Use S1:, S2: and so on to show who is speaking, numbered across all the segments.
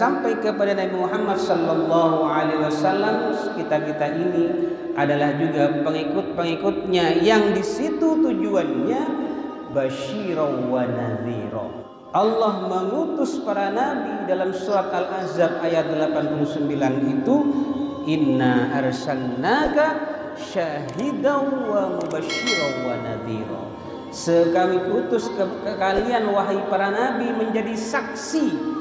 S1: sampai kepada Nabi Muhammad sallallahu alaihi wasallam, kita ini adalah juga pengikut-pengikutnya yang di situ tujuannya basyirau wa nadhira. Allah mengutus para nabi dalam surat Al-Ahzab ayat 89 itu, inna arsalnaka syahidan wa mubasysyiran wa nadhira. Kami utus ke kalian wahai para nabi menjadi saksi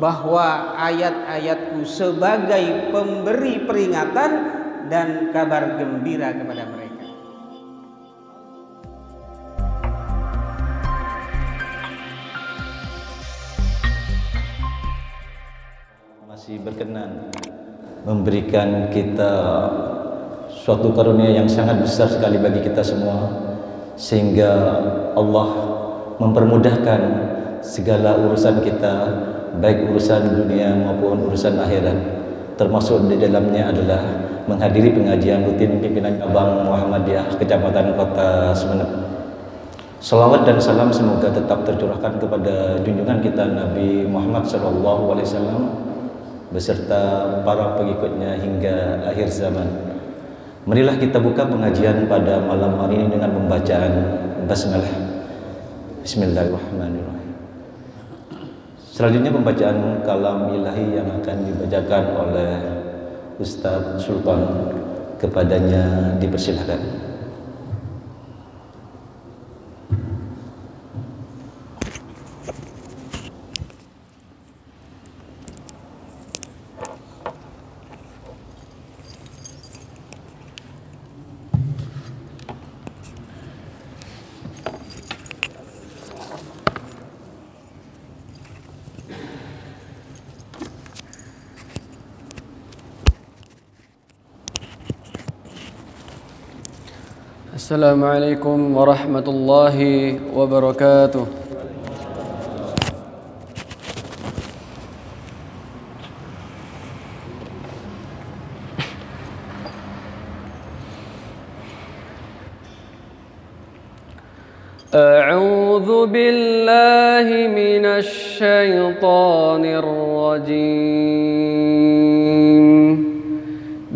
S1: bahwa ayat-ayatku sebagai pemberi peringatan dan kabar gembira kepada mereka.
S2: Masih berkenan memberikan kita suatu karunia yang sangat besar sekali bagi kita semua, sehingga Allah mempermudahkan segala urusan kita, baik urusan dunia maupun urusan akhirat. Termasuk di dalamnya adalah menghadiri pengajian rutin pimpinan cabang Muhammadiyah Kecamatan Kota Sumeneb. Salawat dan salam semoga tetap tercurahkan kepada junjungan kita Nabi Muhammad SAW beserta para pengikutnya hingga akhir zaman. Marilah kita buka pengajian pada malam hari ini dengan pembacaan basmalah. Bismillahirrahmanirrahim. Selanjutnya pembacaan kalam ilahi yang akan dibacakan oleh Ustaz Sultan, kepadanya dipersilakan.
S3: Assalamualaikum warahmatullahi wabarakatuh. A'udzu billahi minasy syaithanir rajim.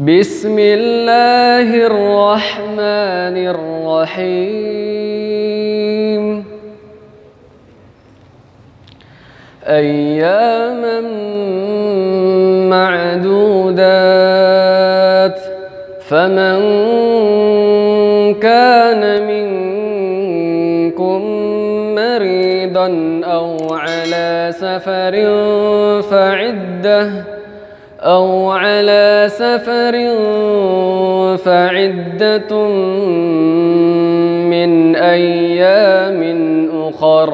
S3: Bismillahirrahmanirrahim. Ayyaman ma'dudat, faman kana minkum maridan aw ala safarin fa'iddah أو على سفر فعدة من أيام أخر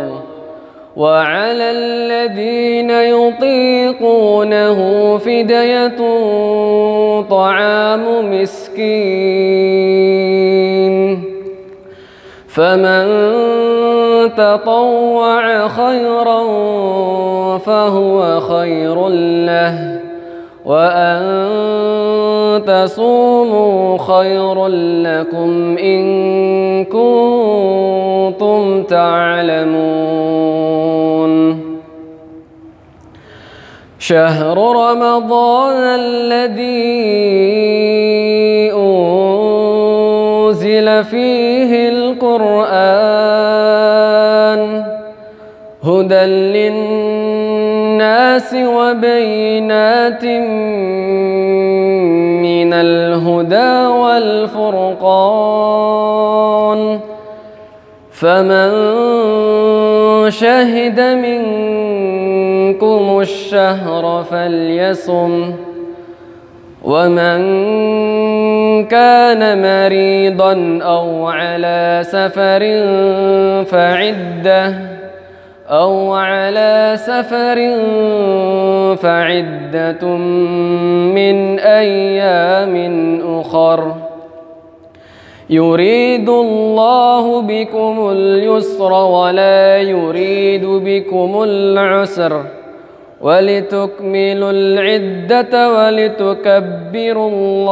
S3: وعلى الذين يطيقونه فدية طعام مسكين فمن تطوع خيرا فهو خير له وأن تصوموا خير لكم إن كنتم تعلمون. شهر رمضان الذي أنزل فيه القرآن هدى للناس وبينات من الهدى والفرقان فمن شهد منكم الشهر فليصم ومن كان مريضا أو على سفر فعدة من أيام أخر يريد الله بكم اليسر ولا يريد بكم العسر ولتكملوا العدة ولتكبروا الله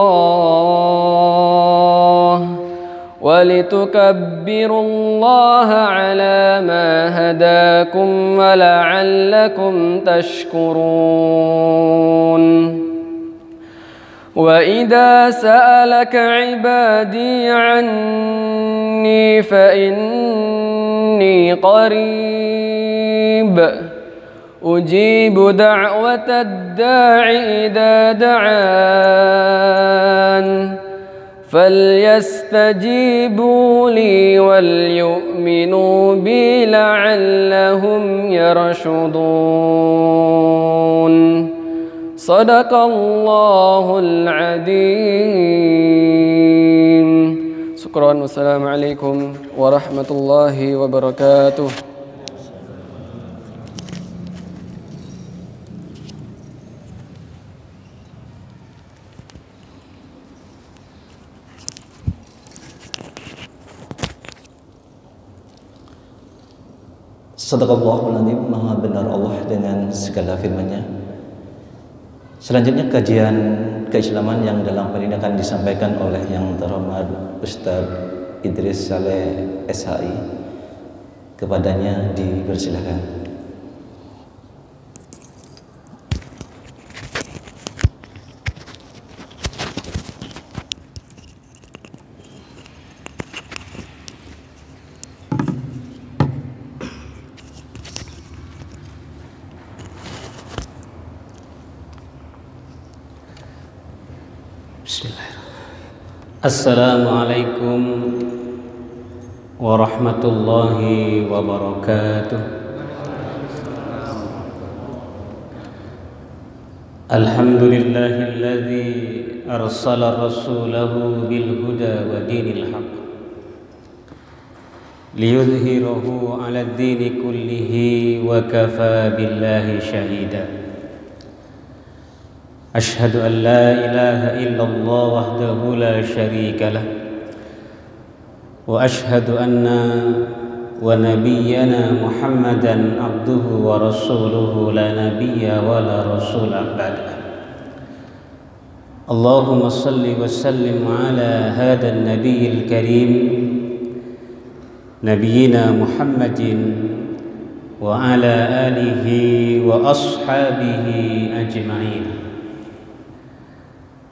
S3: ولتكبروا الله على ما هداكم ولعلكم تشكرون وإذا سألك عبادي عني فإني قريب أجيب دعوة الداع إذا دعان فليستجيبوا لي وليؤمنوا بي لعلهم يرشدون صدق الله العظيم. شكرا والسلام عليكم ورحمة الله وبركاته.
S2: Sadaqallahul Azim, maha benar Allah dengan segala firman-Nya. Selanjutnya kajian keislaman yang dalam hari ini akan disampaikan oleh yang terhormat Ustaz Idris Saleh SHI. Kepadanya dipersilakan.
S1: Assalamualaikum warahmatullahi wabarakatuh. Alhamdulillahilladzi arsala rasulahu bil huda wa dinil haqq liyudhhirahu 'ala ad-dini kullihi wa kafa billahi shahida. Ashhadu an la ilaha illallah wahdahu la syarika lah wa ashhadu anna wa nabiyyana Muhammadan abduhu wa rasuluhu la nabiyya wa la rasula ba'da. Allahumma salli wa sallim ala hadha an-nabiyyil karim nabiyyina Muhammadin wa ala alihi wa ashabihi ajma'in.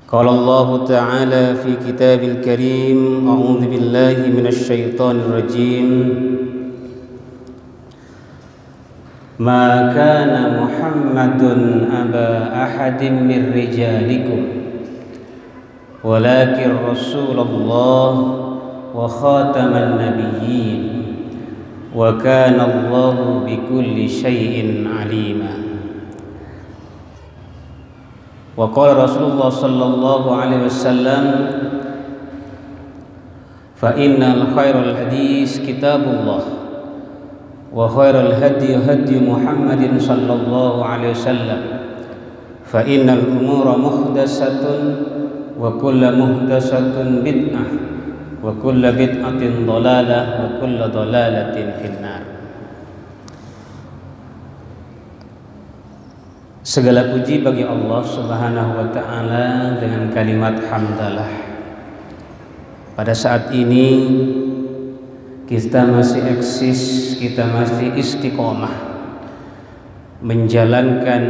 S1: قال الله تعالى في كتاب الكريم أعوذ بالله من الشيطان الرجيم ما كان محمد أبا أحد من رجالكم ولكن رسول الله وخاتم النبيين وكان الله بكل شيء عليما. Wa qala Rasulullah sallallahu alaihi wasallam fa innal khairal hadis kitabullah wa khairal hadi hadi Muhammadin sallallahu alaihi wasallam fa innal umura muhdatsatun wa kullu muhdatsatun bid'ah wa kullu bid'atin dhalalah wa kullu dhalalatin finnar. Segala puji bagi Allah Subhanahu wa ta'ala dengan kalimat hamdalah. Pada saat ini kita masih eksis, kita masih istiqomah menjalankan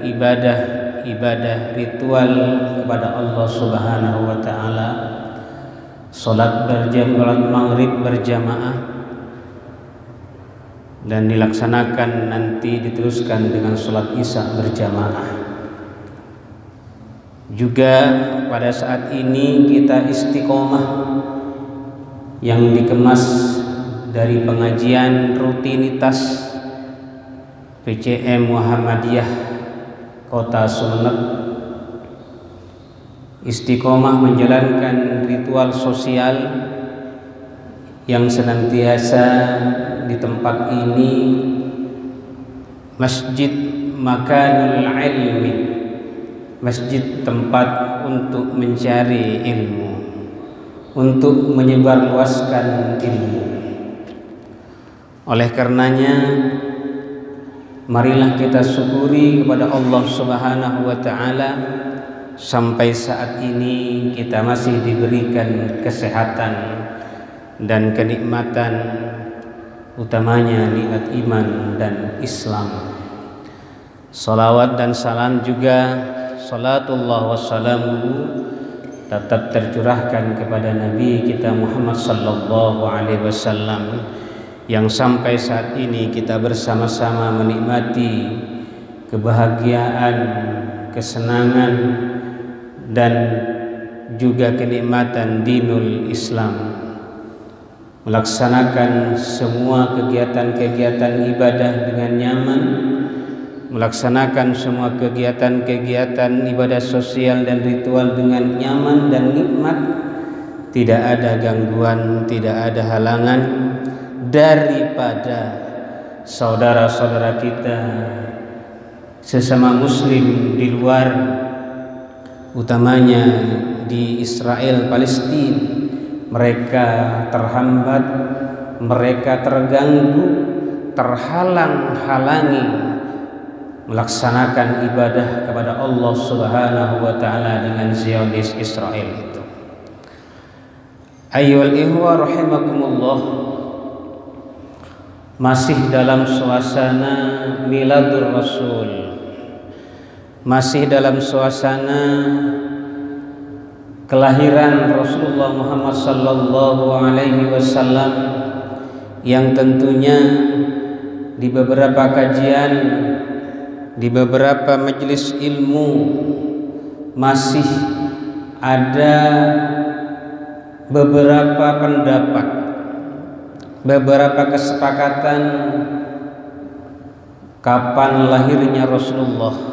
S1: ibadah ritual kepada Allah Subhanahu wa ta'ala. Salat maghrib berjamaah dan dilaksanakan nanti diteruskan dengan sholat isya berjamaah. Juga pada saat ini kita istiqomah yang dikemas dari pengajian rutinitas PCM Muhammadiyah Kota Sumeneb, istiqomah menjalankan ritual sosial yang senantiasa di tempat ini masjid makanul ilmi, masjid tempat untuk mencari ilmu, untuk menyebarluaskan ilmu. Oleh karenanya marilah kita syukuri kepada Allah Subhanahu wa ta'ala sampai saat ini kita masih diberikan kesehatan, dan kenikmatan, utamanya nikmat iman dan Islam. Salawat dan salam juga, salatullah wassalamuhu, tetap tercurahkan kepada Nabi kita Muhammad sallallahu alaihi wasallam yang sampai saat ini kita bersama-sama menikmati kebahagiaan, kesenangan dan juga kenikmatan dinul Islam, melaksanakan semua kegiatan-kegiatan ibadah dengan nyaman, melaksanakan semua kegiatan-kegiatan ibadah sosial dan ritual dengan nyaman dan nikmat, tidak ada gangguan, tidak ada halangan daripada saudara-saudara kita sesama muslim di luar, utamanya di Israel, Palestina. Mereka terhambat, mereka terganggu, terhalang-halangi melaksanakan ibadah kepada Allah Subhanahu wa taala dengan Zionis Israel itu. Ayyuhal ihwa rahimakumullah, masih dalam suasana Miladur Rasul, masih dalam suasana kelahiran Rasulullah Muhammad sallallahu alaihi wasallam yang tentunya di beberapa kajian, di beberapa majelis ilmu masih ada beberapa pendapat, beberapa kesepakatan kapan lahirnya Rasulullah.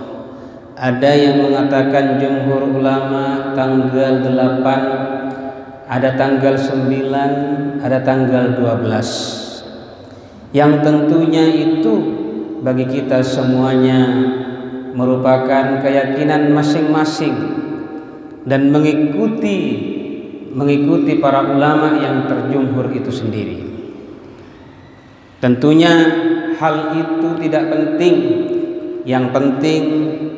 S1: Ada yang mengatakan jumhur ulama tanggal 8, ada tanggal 9, ada tanggal 12. Yang tentunya itu bagi kita semuanya merupakan keyakinan masing-masing dan mengikuti para ulama yang terjumhur itu sendiri. Tentunya hal itu tidak penting. Yang penting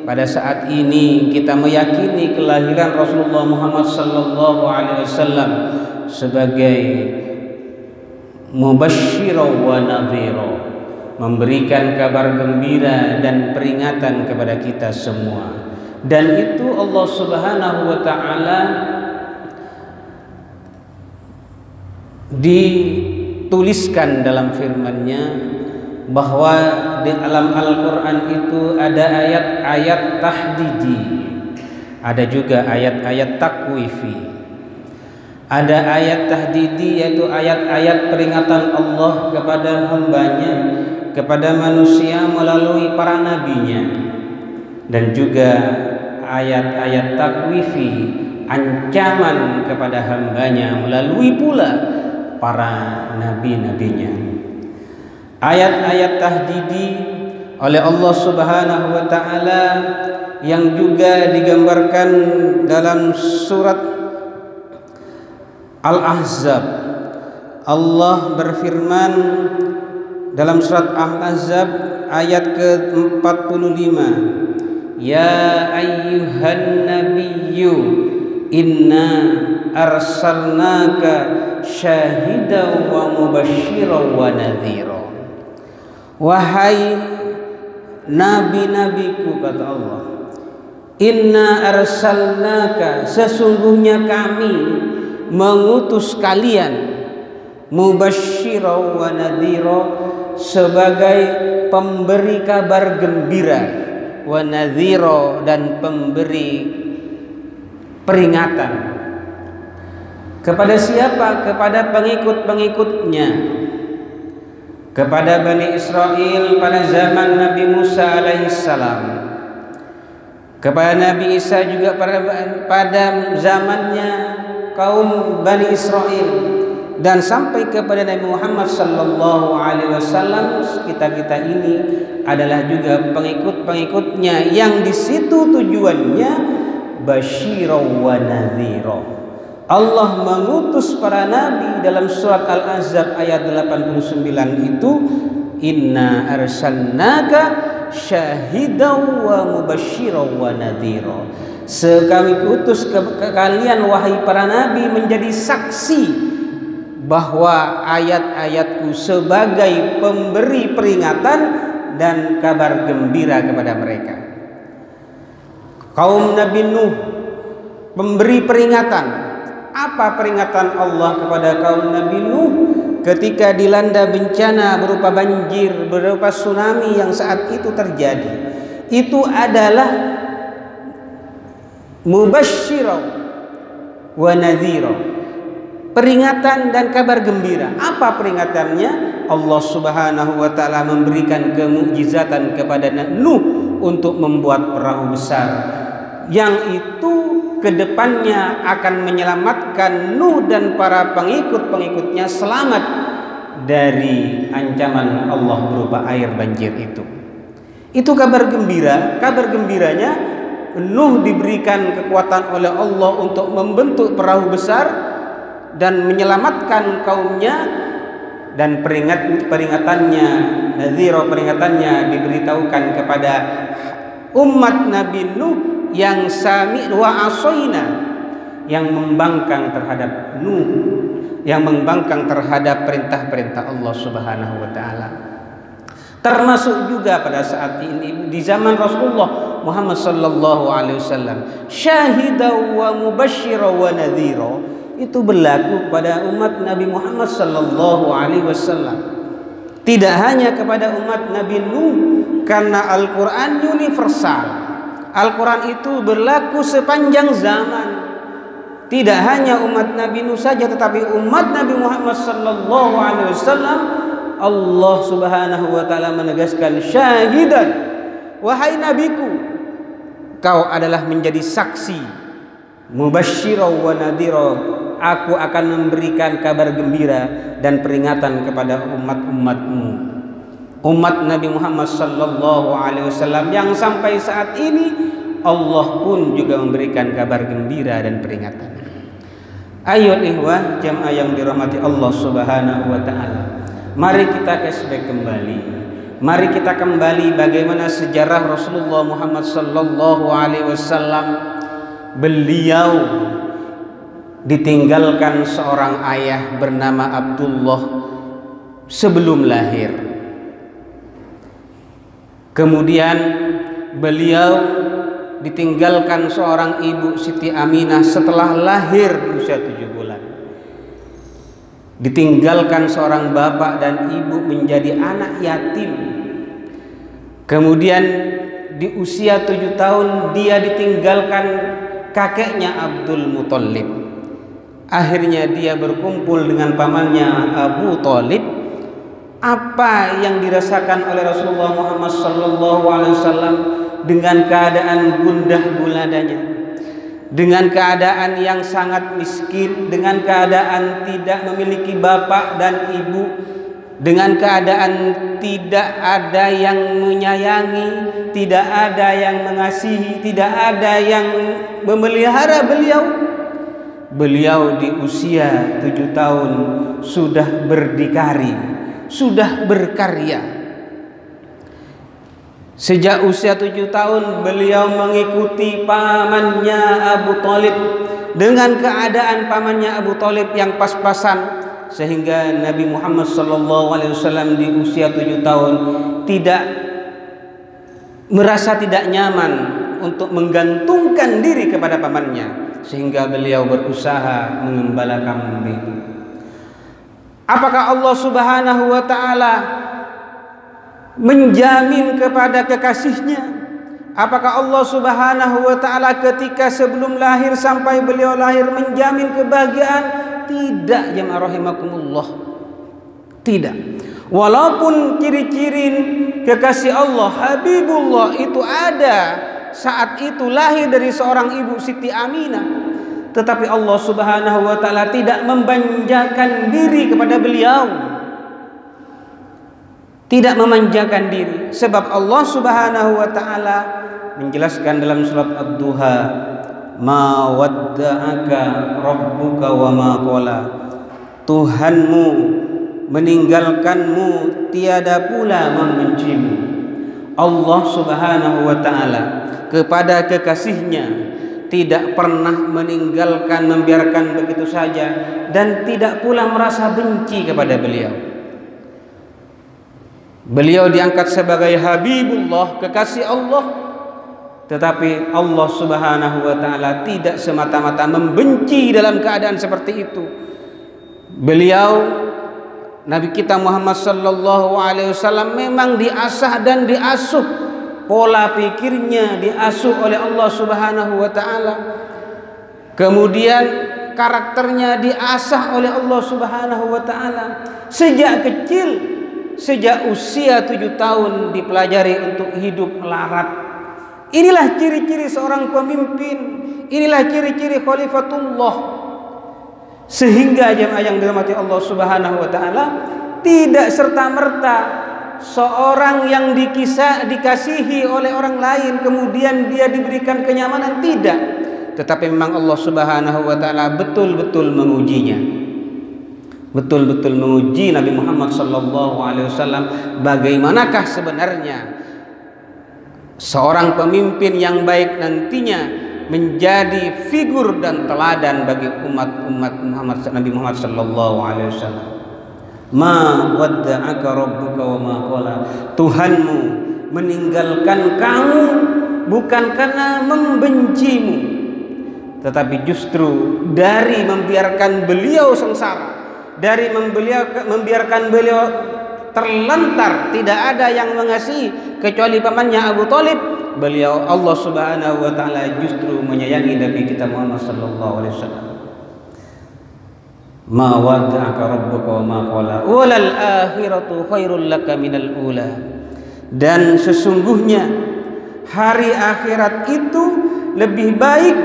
S1: pada saat ini kita meyakini kelahiran Rasulullah Muhammad sallallahu alaihi wasallam sebagai mubashshira wa nadhira, memberikan kabar gembira dan peringatan kepada kita semua. Dan itu Allah Subhanahu wa taala dituliskan dalam firman-Nya bahwa di dalam Al-Quran itu ada ayat-ayat tahdidi, ada juga ayat-ayat takwifi. Ada ayat tahdidi, yaitu ayat-ayat peringatan Allah kepada hambanya, kepada manusia melalui para nabinya. Dan juga ayat-ayat takwifi, ancaman kepada hambanya melalui pula para nabi-nabinya. Ayat-ayat tahdidi oleh Allah Subhanahu wa taala yang juga digambarkan dalam surat Al-Ahzab. Allah berfirman dalam surat Al-Ahzab ayat ke-45, ya ayyuhan nabiyyu inna arsalnaka syahidan wa mubasysyiran wa nadhira. Wahai nabi-nabiku, kata Allah, inna arsalnaka, sesungguhnya kami mengutus kalian, mubasysyiran wa nadhira, sebagai pemberi kabar gembira, wa nadhira, dan pemberi peringatan. Kepada siapa? Kepada pengikut-pengikutnya, kepada Bani Israel pada zaman Nabi Musa alaihissalam, kepada Nabi Isa juga pada zamannya kaum Bani Israel, dan sampai kepada Nabi Muhammad sallallahu alaihi wasallam. Kita ini adalah juga pengikut-pengikutnya yang di situ tujuannya basyiran wa nadhira. Allah mengutus para nabi dalam surat Al-Ahzab ayat 89 itu, inna arsalnaka syahidan wa mubasysyiran wa nadhira. Kami utus ke kalian wahai para nabi menjadi saksi bahwa ayat-ayatku sebagai pemberi peringatan dan kabar gembira kepada mereka. Kaum Nabi Nuh memberi peringatan. Apa peringatan Allah kepada kaum Nabi Nuh ketika dilanda bencana berupa banjir, berupa tsunami yang saat itu terjadi? Itu adalah mubasysyira wa nadhira, peringatan dan kabar gembira. Apa peringatannya? Allah Subhanahu wa taala memberikan kemukjizatan kepada Nuh untuk membuat perahu besar yang itu kedepannya akan menyelamatkan Nuh dan para pengikut-pengikutnya selamat dari ancaman Allah berupa air banjir itu. Itu kabar gembira. Kabar gembiranya, Nuh diberikan kekuatan oleh Allah untuk membentuk perahu besar dan menyelamatkan kaumnya, dan peringatannya, nadhira, peringatannya diberitahukan kepada umat Nabi Nuh yang sami wa asoina, yang membangkang terhadap Nuh, yang membangkang terhadap perintah-perintah Allah Subhanahu wa taala. Termasuk juga pada saat ini di zaman Rasulullah Muhammad sallallahu alaihi wasallam, syahida wa mubasysyira wa nadhira, itu berlaku pada umat Nabi Muhammad sallallahu alaihi wasallam. Tidak hanya kepada umat Nabi Nuh, karena Al-Qur'an universal. Al-Qur'an itu berlaku sepanjang zaman. Tidak hanya umat Nabi Nuh saja, tetapi umat Nabi Muhammad sallallahu alaihi wasallam, Allah Subhanahu wa taala menegaskan, syahidan, wahai nabiku, kau adalah menjadi saksi, mubasysyira wa nadhira, aku akan memberikan kabar gembira dan peringatan kepada umat-umatmu. Umat Nabi Muhammad sallallahu alaihi wasallam yang sampai saat ini Allah pun juga memberikan kabar gembira dan peringatan. Ayo ikhwah jamaah yang dirahmati Allah Subhanahu wa taala, mari kita flashback kembali. Mari kita kembali bagaimana sejarah Rasulullah Muhammad sallallahu alaihi wasallam. Beliau ditinggalkan seorang ayah bernama Abdullah sebelum lahir. Kemudian beliau ditinggalkan seorang ibu, Siti Aminah, setelah lahir di usia 7 bulan. Ditinggalkan seorang bapak dan ibu menjadi anak yatim. Kemudian di usia 7 tahun dia ditinggalkan kakeknya Abdul Muthalib. Akhirnya dia berkumpul dengan pamannya Abu Thalib. Apa yang dirasakan oleh Rasulullah Muhammad SAW dengan keadaan gundah guladanya, dengan keadaan yang sangat miskin, dengan keadaan tidak memiliki bapak dan ibu, dengan keadaan tidak ada yang menyayangi, tidak ada yang mengasihi, tidak ada yang memelihara beliau. Beliau di usia 7 tahun sudah berdikari, sudah berkarya. Sejak usia 7 tahun beliau mengikuti pamannya Abu Thalib, dengan keadaan pamannya Abu Thalib yang pas-pasan, sehingga Nabi Muhammad SAW di usia 7 tahun merasa tidak nyaman untuk menggantungkan diri kepada pamannya, sehingga beliau berusaha mengembala kambing. Apakah Allah Subhanahu wa taala menjamin kepada kekasihnya? Apakah Allah Subhanahu wa taala ketika sebelum lahir sampai beliau lahir menjamin kebahagiaan? Tidak, jemaah rahimakumullah. Tidak. Walaupun ciri-ciri kekasih Allah, Habibullah itu ada saat itu lahir dari seorang ibu, Siti Aminah, tetapi Allah Subhanahu wa taala tidak memanjakan diri kepada beliau. Tidak memanjakan diri, sebab Allah Subhanahu wa taala menjelaskan dalam surat Ad-Duha, ma wadda'aka rabbuka wa ma qala, Tuhanmu meninggalkanmu, tiada pula membencimu. Allah Subhanahu wa taala kepada kekasihnya tidak pernah meninggalkan, membiarkan begitu saja, dan tidak pula merasa benci kepada beliau. Beliau diangkat sebagai Habibullah, kekasih Allah, tetapi Allah Subhanahu wa ta'ala tidak semata-mata membenci dalam keadaan seperti itu. Beliau, Nabi kita Muhammad sallallahu alaihi wasallam, memang diasah dan diasuh, pola pikirnya diasuh oleh Allah Subhanahu wa ta'ala. Kemudian karakternya diasah oleh Allah Subhanahu wa ta'ala. Sejak kecil, sejak usia 7 tahun dipelajari untuk hidup melarat. Inilah ciri-ciri seorang pemimpin, inilah ciri-ciri khalifatullah. Sehingga jemaah yang dirahmati Allah Subhanahu wa ta'ala, tidak serta-merta seorang yang dikasihi oleh orang lain kemudian dia diberikan kenyamanan, tidak. Tetapi memang Allah Subhanahu wa ta'ala betul-betul mengujinya, betul-betul menguji Nabi Muhammad sallallahu alaihi wasallam. Bagaimanakah sebenarnya seorang pemimpin yang baik nantinya menjadi figur dan teladan bagi umat Muhammad, Nabi Muhammad sallallahu alaihi wasallam. Ma wadda'aka rabbuka wa ma qala. Tuhanmu meninggalkan kamu bukan karena membencimu, tetapi justru dari membiarkan beliau sengsara, dari membiarkan beliau terlantar, tidak ada yang mengasihi kecuali pamannya Abu Thalib. Beliau, Allah Subhanahu wa ta'ala justru menyayangi Nabi kita Muhammad sallallahu alaihi wasallam. Ma wadda'aka rabbuka wa ma qala walal akhiratu khairul laka minal ula. Dan sesungguhnya hari akhirat itu lebih baik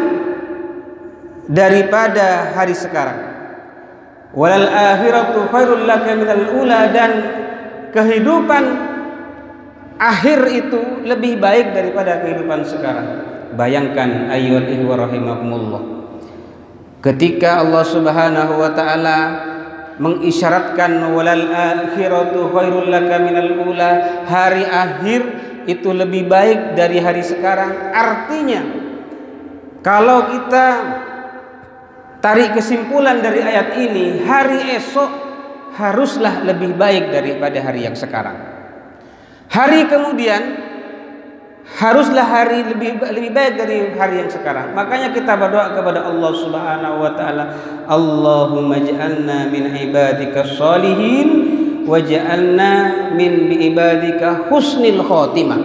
S1: daripada hari sekarang. Walal akhiratu khairul laka minal ula. Dan kehidupan akhir itu lebih baik daripada kehidupan sekarang. Bayangkan ayyuhal ikhwah rahimakumullah, ketika Allah Subhanahu wa ta'ala mengisyaratkan walal akhiratu khairul laka minal ula, hari akhir itu lebih baik dari hari sekarang. Artinya kalau kita tarik kesimpulan dari ayat ini, hari esok haruslah lebih baik daripada hari yang sekarang. Hari kemudian haruslah hari lebih baik dari hari yang sekarang. Makanya kita berdoa kepada Allah Subhanahu wa ta'ala, Allahumma ja'alna min ibadika sholihin waj'alna min ibadika husnil khotimah.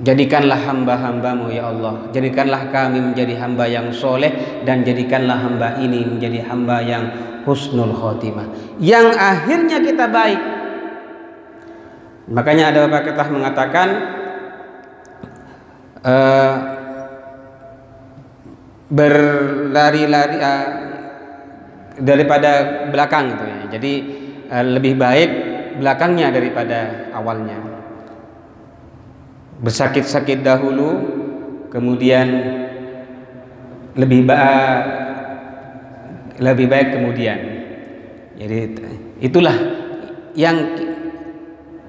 S1: Jadikanlah hamba-hambamu ya Allah, jadikanlah kami menjadi hamba yang soleh, dan jadikanlah hamba ini menjadi hamba yang husnul khotimah, yang akhirnya kita baik. Makanya ada pepatah mengatakan berlari-lari daripada belakang gitu ya. Jadi lebih baik belakangnya daripada awalnya. Bersakit-sakit dahulu, kemudian lebih baik kemudian. Jadi itulah yang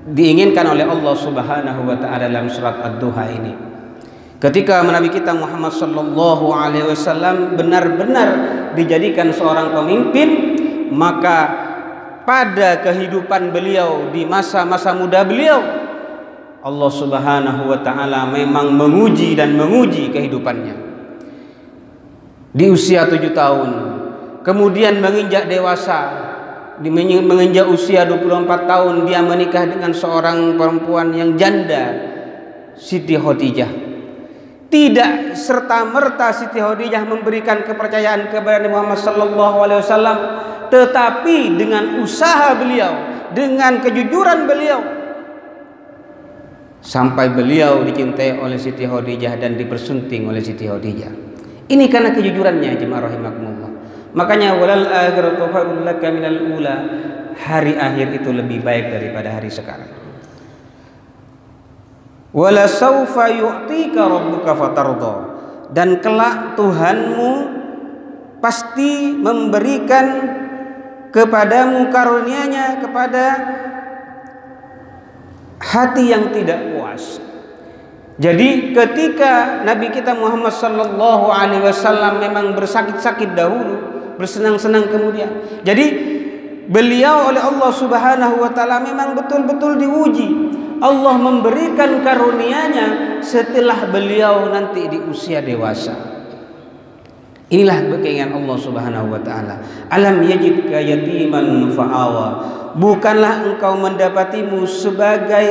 S1: diinginkan oleh Allah Subhanahu wa ta'ala dalam surat Ad-Duha ini. Ketika Nabi kita Muhammad sallallahu alaihi wasallam benar-benar dijadikan seorang pemimpin, maka pada kehidupan beliau di masa-masa muda beliau, Allah Subhanahu wa ta'ala memang menguji kehidupannya. Di usia 7 tahun, kemudian menginjak dewasa, menginjak usia 24 tahun dia menikah dengan seorang perempuan yang janda, Siti Khadijah. Tidak serta-merta Siti Khadijah memberikan kepercayaan kepada Nabi Muhammad sallallahu alaihi wasallam, tetapi dengan usaha beliau, dengan kejujuran beliau, sampai beliau dicintai oleh Siti Khadijah dan dipersunting oleh Siti Khadijah. Ini karena kejujurannya, jemaah rahimakumullah. Makanya walal akhiratu khairul laka minal ula, hari akhir itu lebih baik daripada hari sekarang. Wala saufa yu'tika rabbuka fatarda. Dan kelak Tuhanmu pasti memberikan kepadamu karunia-Nya kepada hati yang tidak puas. Jadi ketika Nabi kita Muhammad sallallahu alaihi wasallam memang bersakit-sakit dahulu, bersenang-senang kemudian. Jadi beliau oleh Allah Subhanahu wa taala memang betul-betul diuji. Allah memberikan karunia-Nya setelah beliau nanti di usia dewasa. Inilah keinginan Allah Subhanahu wa taala. Alam yajidka yatiman fa'awa. Bukanlah engkau mendapatimu sebagai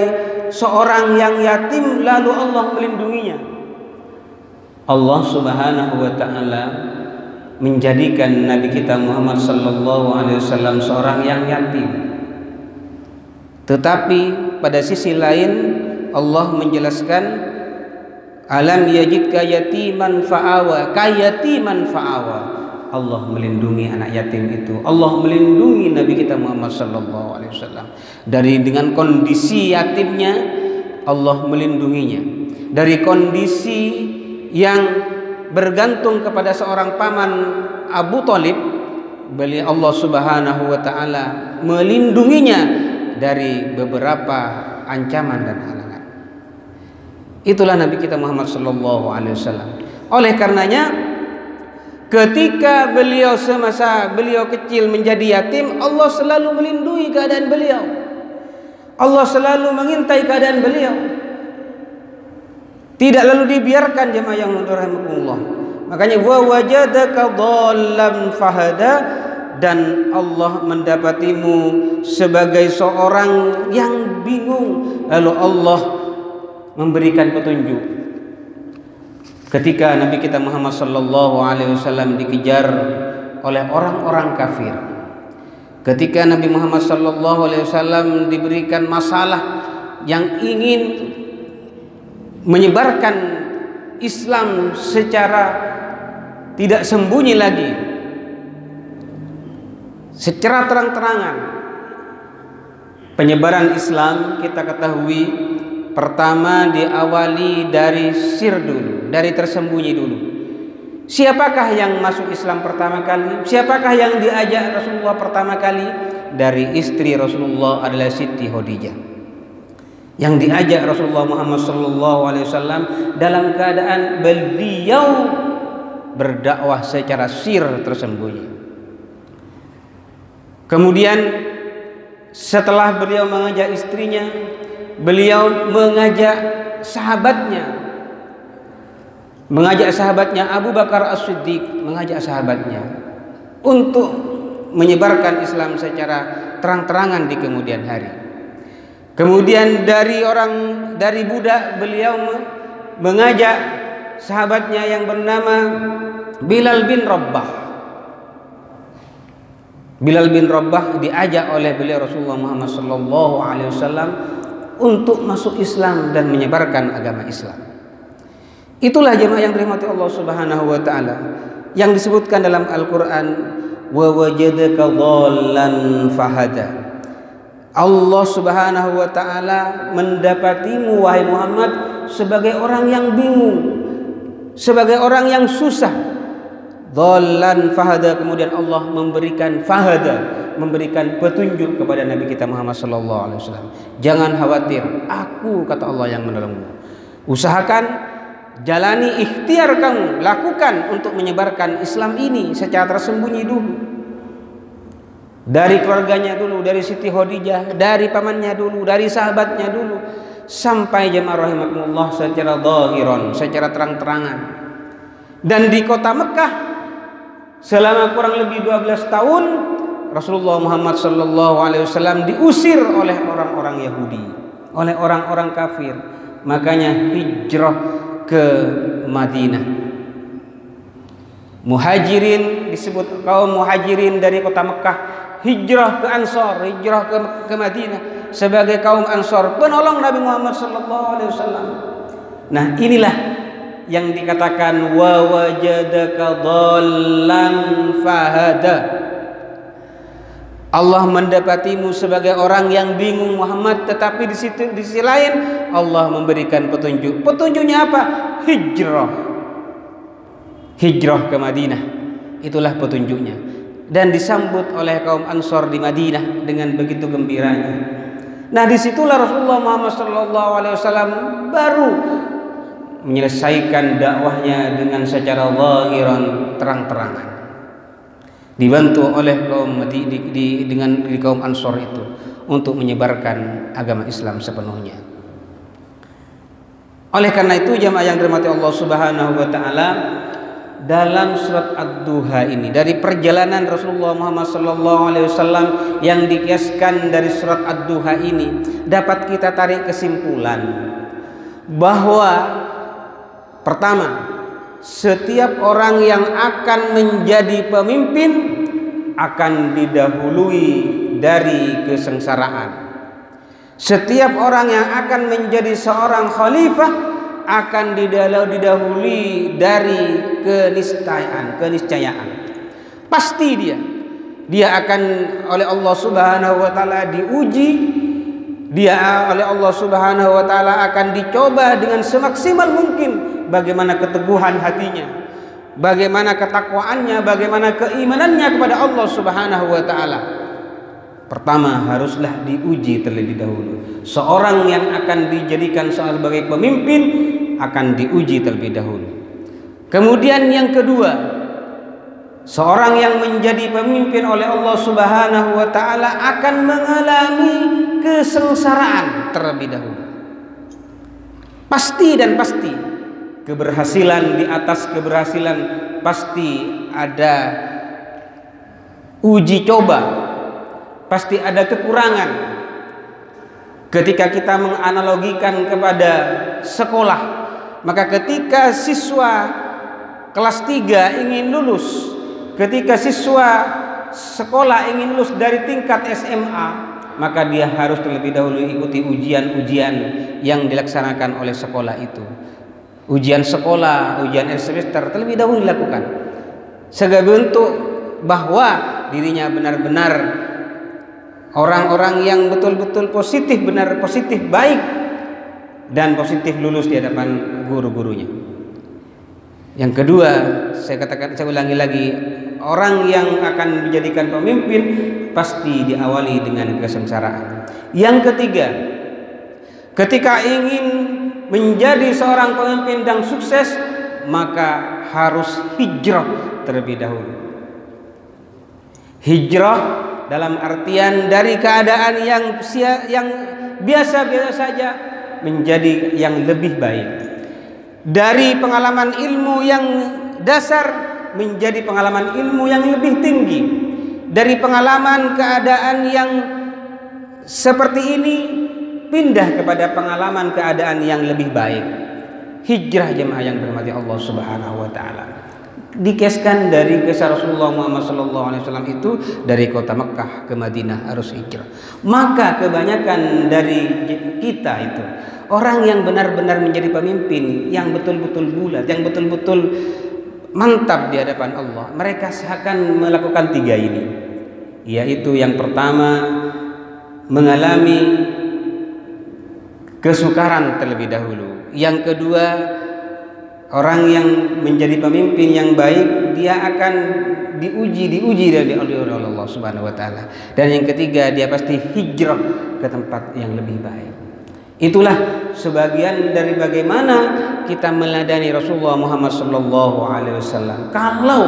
S1: seorang yang yatim lalu Allah melindunginya. Allah Subhanahu wa taala menjadikan Nabi kita Muhammad sallallahu alaihi wasallam seorang yang yatim. Tetapi pada sisi lain Allah menjelaskan alam yajidka yatiman fa'awa, kayatiman fa'awa. Allah melindungi anak yatim itu. Allah melindungi Nabi kita Muhammad sallallahu alaihi wasallam dari dengan kondisi yatimnya, Allah melindunginya. Dari kondisi yang bergantung kepada seorang paman Abu Thalib, beliau Allah Subhanahu wa taala melindunginya dari beberapa ancaman dan halangan. Itulah Nabi kita Muhammad sallallahu alaihi wasallam. Oleh karenanya ketika beliau semasa beliau kecil menjadi yatim, Allah selalu melindungi keadaan beliau. Allah selalu mengintai keadaan beliau. Tidak lalu dibiarkan, jemaah yang rahimakumullah. Makanya wa wajadaka dhallan fahada, dan Allah mendapatimu sebagai seorang yang bingung lalu Allah memberikan petunjuk. Ketika Nabi kita Muhammad sallallahu alaihi wasallam dikejar oleh orang-orang kafir, ketika Nabi Muhammad sallallahu alaihi wasallam diberikan masalah yang ingin menyebarkan Islam secara tidak sembunyi lagi, secara terang-terangan, penyebaran Islam kita ketahui pertama diawali dari sir dulu, dari tersembunyi dulu. Siapakah yang masuk Islam pertama kali? Siapakah yang diajak Rasulullah pertama kali? Dari istri Rasulullah adalah Siti Khadijah. Yang diajak Rasulullah Muhammad SAW dalam keadaan beliau berdakwah secara sir tersembunyi. Kemudian setelah beliau mengajak istrinya, beliau mengajak sahabatnya Abu Bakar As-Siddiq, mengajak sahabatnya untuk menyebarkan Islam secara terang-terangan di kemudian hari. Kemudian dari budak beliau mengajak sahabatnya yang bernama Bilal bin Rabah. Bilal bin Rabah diajak oleh beliau Rasulullah Muhammad SAW untuk masuk Islam dan menyebarkan agama Islam. Itulah jemaah yang dirahmati Allah Subhanahu wa taala yang disebutkan dalam Al-Qur'an, wa wajadaka dhallan fahada. Allah Subhanahu wa taala mendapatimu wahai Muhammad sebagai orang yang bingung, sebagai orang yang susah. Dhallan fahada, kemudian Allah memberikan fahada, memberikan petunjuk kepada Nabi kita Muhammad sallallahu alaihi wasallam. Jangan khawatir, aku kata Allah yang menolongmu. Usahakan, jalani ikhtiar kamu, lakukan untuk menyebarkan Islam ini secara tersembunyi dulu. Dari keluarganya dulu, dari Siti Khadijah, dari pamannya dulu, dari sahabatnya dulu, sampai jemaah rahimakumullah secara zahiran, secara terang-terangan. Dan di kota Mekah selama kurang lebih 12 tahun Rasulullah Muhammad SAW diusir oleh orang-orang Yahudi, oleh orang-orang kafir. Makanya hijrah ke Madinah. Muhajirin disebut kaum muhajirin dari kota Mekah, hijrah ke Ansor, hijrah ke Madinah sebagai kaum Ansor, penolong Nabi Muhammad SAW. Nah, inilah yang dikatakan wa wajadaka dhallan fahada. Allah mendapatimu sebagai orang yang bingung Muhammad, tetapi di sisi lain Allah memberikan petunjuk. Petunjuknya apa? Hijrah ke Madinah. Itulah petunjuknya. Dan disambut oleh kaum Ansor di Madinah dengan begitu gembiranya. Nah, disitulah Rasulullah Muhammad SAW baru menyelesaikan dakwahnya dengan secara zahiran, terang-terangan. Dibantu oleh kaum dengan kaum Ansor itu untuk menyebarkan agama Islam sepenuhnya. Oleh karena itu jamaah yang dirahmati Allah Subhanahu wa taala, dalam surat Ad-Duha ini dari perjalanan Rasulullah Muhammad sallallahu alaihi wasallam yang dikiaskan dari surat Ad-Duha ini dapat kita tarik kesimpulan bahwa pertama, setiap orang yang akan menjadi pemimpin akan didahului dari kesengsaraan. Setiap orang yang akan menjadi seorang khalifah akan didahului dari keniscayaan. Pasti dia akan oleh Allah Subhanahu wa taala diuji, dia oleh Allah Subhanahu wa taala akan dicoba dengan semaksimal mungkin bagaimana keteguhan hatinya, bagaimana ketakwaannya, bagaimana keimanannya kepada Allah Subhanahu wa taala. Pertama, haruslah diuji terlebih dahulu. Seorang yang akan dijadikan sebagai pemimpin akan diuji terlebih dahulu. Kemudian yang kedua, seorang yang menjadi pemimpin oleh Allah Subhanahu wa taala akan mengalami kesengsaraan terlebih dahulu. Pasti dan pasti keberhasilan di atas keberhasilan, pasti ada uji coba, pasti ada kekurangan. Ketika kita menganalogikan kepada sekolah, maka ketika siswa kelas 3 ingin lulus, ketika siswa sekolah ingin lulus dari tingkat SMA, maka dia harus terlebih dahulu ikuti ujian-ujian yang dilaksanakan oleh sekolah itu. Ujian sekolah, ujian semester terlebih dahulu dilakukan sebagai bentuk bahwa dirinya benar-benar orang-orang yang betul-betul positif, benar positif, baik dan positif lulus di hadapan guru-gurunya. Yang kedua, saya ulangi lagi, orang yang akan dijadikan pemimpin pasti diawali dengan kesengsaraan. Yang ketiga, ketika ingin menjadi seorang pemimpin dan sukses, maka harus hijrah terlebih dahulu. Hijrah dalam artian dari keadaan yang biasa-biasa saja menjadi yang lebih baik. Dari pengalaman ilmu yang dasar menjadi pengalaman ilmu yang lebih tinggi. Dari pengalaman keadaan yang seperti ini pindah kepada pengalaman keadaan yang lebih baik. Hijrah jemaah yang dirahmati Allah Subhanahu wa taala. Dikeskan dari kisah Rasulullah Muhammad sallallahu alaihi wasallam itu dari kota Mekah ke Madinah harus hijrah. Maka kebanyakan dari kita itu orang yang benar-benar menjadi pemimpin yang betul-betul bulat, yang betul-betul mantap di hadapan Allah, mereka akan melakukan 3 ini. Yaitu yang pertama, mengalami kesukaran terlebih dahulu. Yang kedua, orang yang menjadi pemimpin yang baik, dia akan diuji dari Allah Subhanahu wa taala. Dan yang ketiga, dia pasti hijrah ke tempat yang lebih baik. Itulah sebagian dari bagaimana kita meladani Rasulullah Muhammad sallallahu alaihi wasallam. Kalau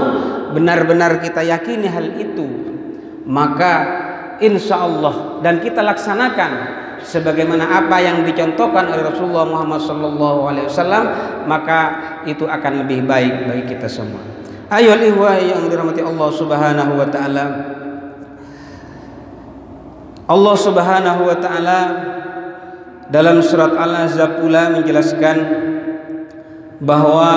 S1: benar-benar kita yakini hal itu, maka insya Allah dan kita laksanakan sebagaimana apa yang dicontohkan oleh Rasulullah Muhammad sallallahu alaihi wasallam, maka itu akan lebih baik bagi kita semua. Ayo ihwah yang dirahmati Allah Subhanahu wa taala. Allah Subhanahu wa taala dalam surat Al-Ahzab pula menjelaskan bahwa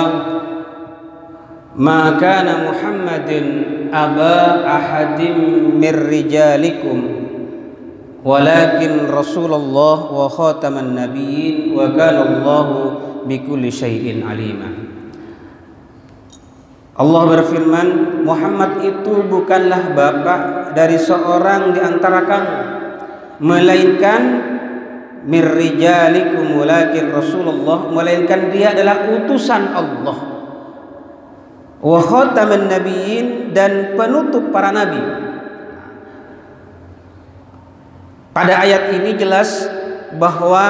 S1: ma kana Muhammadin aba ahadin mir rijalikum walakin Rasulullah wa khataman nabiyyin wa kana Allahu bikulli syai'in alima. Allah berfirman, Muhammad itu bukanlah bapak dari seorang di antara kamu, melainkan mir rijalikum walakin Rasulullah, melainkan dia adalah utusan Allah, wa khataman nabiyyin, dan penutup para nabi. Pada ayat ini jelas bahwa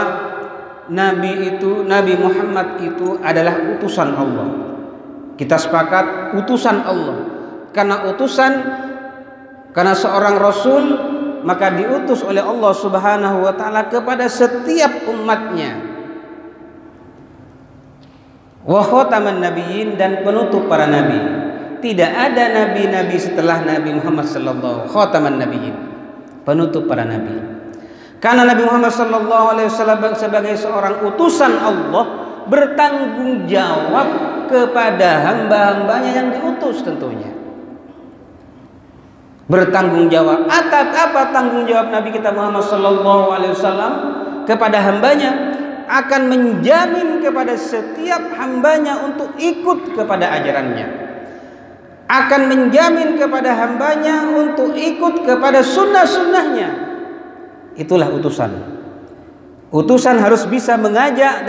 S1: Nabi Muhammad itu adalah utusan Allah. Kita sepakat utusan Allah. Karena seorang rasul maka diutus oleh Allah Subhanahu wa taala kepada setiap umatnya. Wa khataman nabiyyin, dan penutup para nabi. Tidak ada nabi-nabi setelah Nabi Muhammad sallallahu khataman nabiyyin, penutup para nabi. Karena Nabi Muhammad sallallahu alaihi wasallam sebagai seorang utusan Allah bertanggung jawab kepada hamba-hambanya yang diutus tentunya. Bertanggung jawab. Apa tanggung jawab Nabi kita Muhammad sallallahu alaihi wasallam kepada hambanya? Akan menjamin kepada setiap hambanya untuk ikut kepada ajarannya, akan menjamin kepada hambanya untuk ikut kepada sunnah-sunnahnya. Itulah utusan. Utusan harus bisa mengajak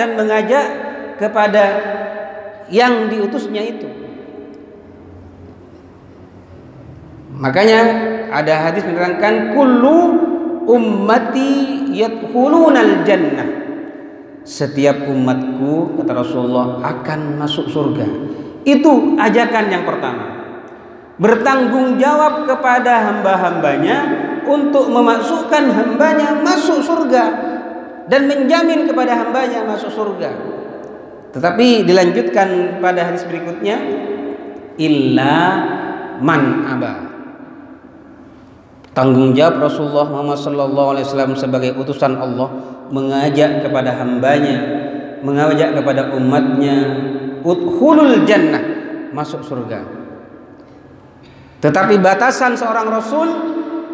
S1: kepada yang diutusnya itu. Makanya ada hadis menerangkan kullu ummati yadkhulunal jannah. Setiap umatku, kata Rasulullah, akan masuk surga. Itu ajakan yang pertama. Bertanggung jawab kepada hamba-hambanya untuk memasukkan hambanya masuk surga dan menjamin kepada hambanya masuk surga. Tetapi dilanjutkan pada hadis berikutnya, illa man aba. Tanggung jawab Rasulullah Muhammad SAW sebagai utusan Allah mengajak kepada hambanya, mengajak kepada umatnya, udkhulul jannah, masuk surga. Tetapi batasan seorang rasul,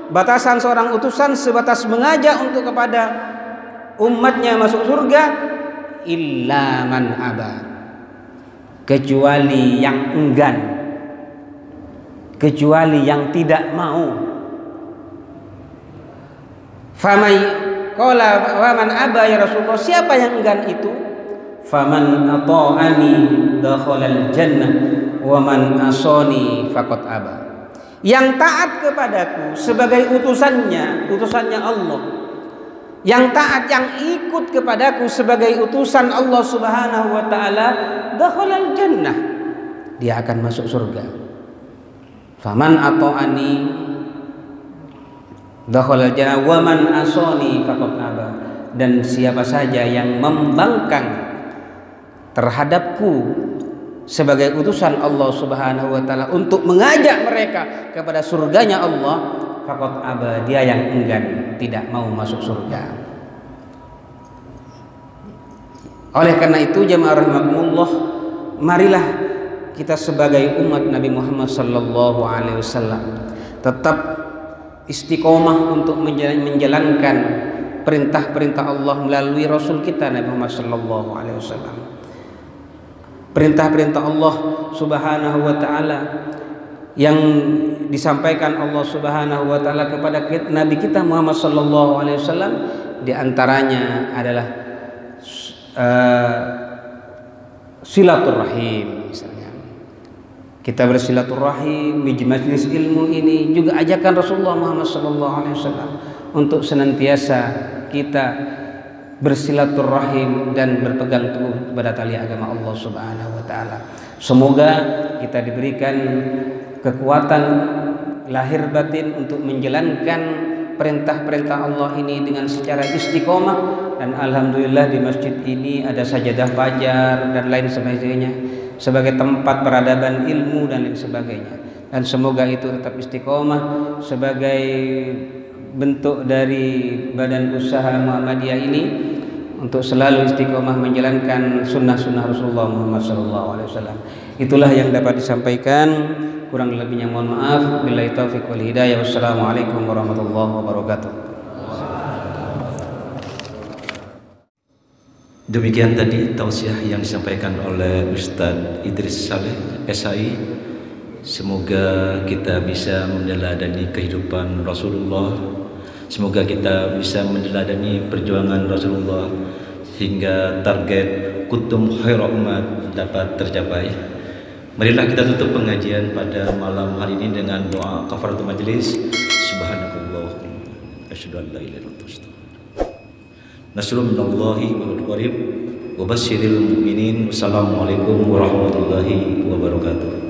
S1: batasan seorang utusan sebatas mengajak untuk kepada umatnya masuk surga, illa man aba, kecuali yang enggan, kecuali yang tidak mau. Famai qala wa man aba ya Rasulullah, siapa yang enggan itu? Faman ata'ani dakhalal jannah wa man asani faqad aba. Yang taat kepadaku sebagai utusannya Allah, yang taat, yang ikut kepadaku sebagai utusan Allah Subhanahu wa taala, dakhalal jannah, dia akan masuk surga. Faman ata'ani dakhalal jannah wa man asani faqad aba. Dan siapa saja yang membangkang terhadapku sebagai utusan Allah Subhanahu wa taala untuk mengajak mereka kepada surganya Allah, faqad aba, dia yang enggan, tidak mau masuk surga. Oleh karena itu jemaah rahimakumullah, marilah kita sebagai umat Nabi Muhammad sallallahu alaihi wasallam tetap istiqomah untuk menjalankan perintah-perintah Allah melalui Rasul kita Nabi Muhammad sallallahu alaihi wasallam. Perintah-perintah Allah Subhanahu wa taala yang disampaikan Allah Subhanahu wa taala kepada Nabi kita Muhammad sallallahu alaihi wasallam, di antaranya adalah silaturahim. Misalnya kita bersilaturahim di majelis ilmu ini juga ajakan Rasulullah Muhammad SAW untuk senantiasa kita bersilaturahim dan berpegang teguh pada tali agama Allah Subhanahu wa taala. Semoga kita diberikan kekuatan lahir batin untuk menjalankan perintah-perintah Allah ini dengan secara istiqomah, dan alhamdulillah di masjid ini ada sajadah fajar dan lain sebagainya sebagai tempat peradaban ilmu dan lain sebagainya. Dan semoga itu tetap istiqomah sebagai bentuk dari badan usaha Muhammadiyah ini untuk selalu istiqomah menjalankan sunnah-sunnah Rasulullah Muhammad SAW. Itulah yang dapat disampaikan, kurang lebihnya mohon maaf. Billahi taufiq wal hidayah. Wassalamualaikum warahmatullahi wabarakatuh.
S2: Demikian tadi tausiah yang disampaikan oleh Ustadz Idris Saleh SAI. Semoga kita bisa meneladani kehidupan Rasulullah. Semoga kita bisa meneladani perjuangan Rasulullah hingga target kuntum khairu umat dapat tercapai. Marilah kita tutup pengajian pada malam hari ini dengan doa kafaratul majelis. Subhanallah, asyhadu an la ilaha illallah. nasrun minallahi wa qarib wa basyiril mu'minin. Wassalamualaikum warahmatullahi wabarakatuh.